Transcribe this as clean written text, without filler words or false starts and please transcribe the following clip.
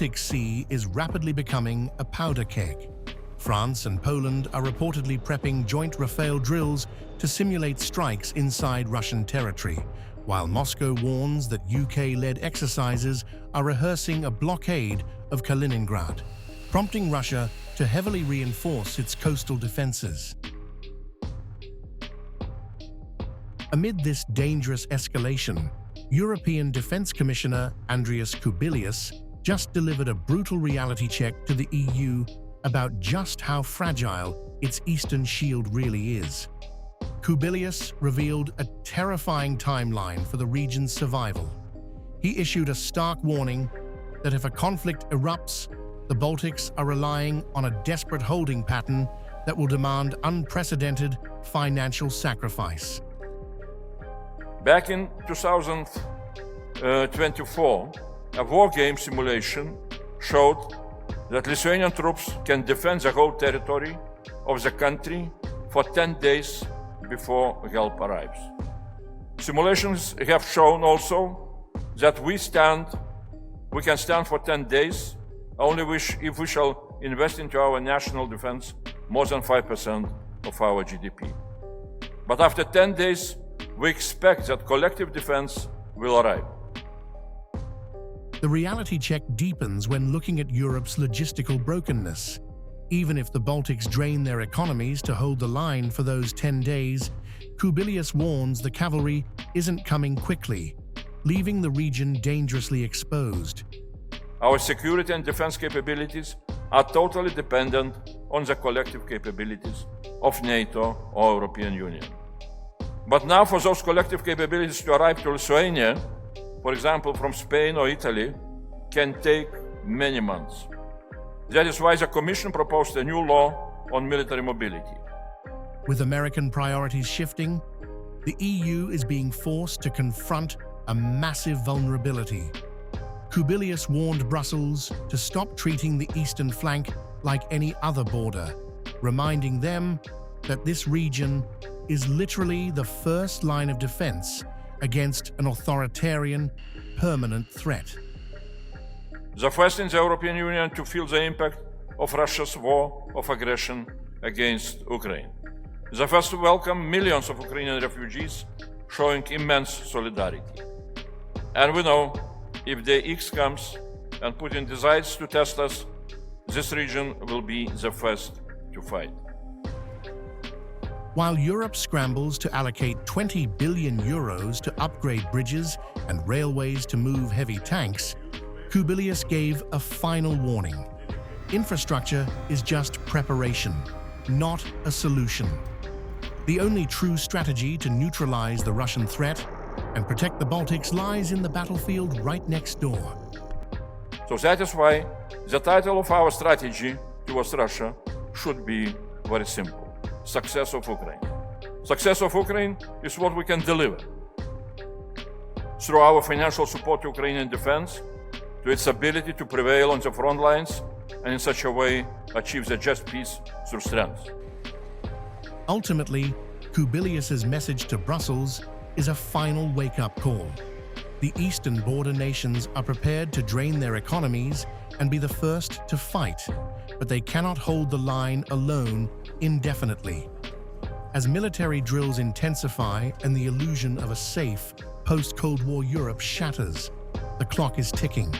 Baltic Sea is rapidly becoming a powder keg. France and Poland are reportedly prepping joint Rafale drills to simulate strikes inside Russian territory, while Moscow warns that UK-led exercises are rehearsing a blockade of Kaliningrad, prompting Russia to heavily reinforce its coastal defenses. Amid this dangerous escalation, European Defence Commissioner Andrius Kubilius just delivered a brutal reality check to the EU about just how fragile its eastern shield really is. Kubilius revealed a terrifying timeline for the region's survival. He issued a stark warning that if a conflict erupts, the Baltics are relying on a desperate holding pattern that will demand unprecedented financial sacrifice. Back in 2024, a war game simulation showed that Lithuanian troops can defend the whole territory of the country for 10 days before help arrives. Simulations have shown also that we can stand for 10 days only if we shall invest into our national defense more than 5% of our GDP. But after 10 days, we expect that collective defense will arrive. The reality check deepens when looking at Europe's logistical brokenness. Even if the Baltics drain their economies to hold the line for those 10 days, Kubilius warns the cavalry isn't coming quickly, leaving the region dangerously exposed. Our security and defense capabilities are totally dependent on the collective capabilities of NATO or European Union. But now for those collective capabilities to arrive to Lithuania, for example from Spain or Italy, can take many months. That is why the Commission proposed a new law on military mobility. With American priorities shifting, the EU is being forced to confront a massive vulnerability. Kubilius warned Brussels to stop treating the eastern flank like any other border, reminding them that this region is literally the first line of defense against an authoritarian, permanent threat. The first in the European Union to feel the impact of Russia's war of aggression against Ukraine. The first to welcome millions of Ukrainian refugees, showing immense solidarity. And we know, if the X comes and Putin decides to test us, this region will be the first to fight. While Europe scrambles to allocate 20 billion euros to upgrade bridges and railways to move heavy tanks, Kubilius gave a final warning. Infrastructure is just preparation, not a solution. The only true strategy to neutralize the Russian threat and protect the Baltics lies in the battlefield right next door. So that is why the title of our strategy towards Russia should be very simple. Success of Ukraine. Success of Ukraine is what we can deliver through our financial support to Ukrainian defense, to its ability to prevail on the front lines, and in such a way achieve the just peace through strength. Ultimately, Kubilius's message to Brussels is a final wake-up call. The eastern border nations are prepared to drain their economies and be the first to fight, but they cannot hold the line alone indefinitely. As military drills intensify and the illusion of a safe, post-Cold War Europe shatters, the clock is ticking.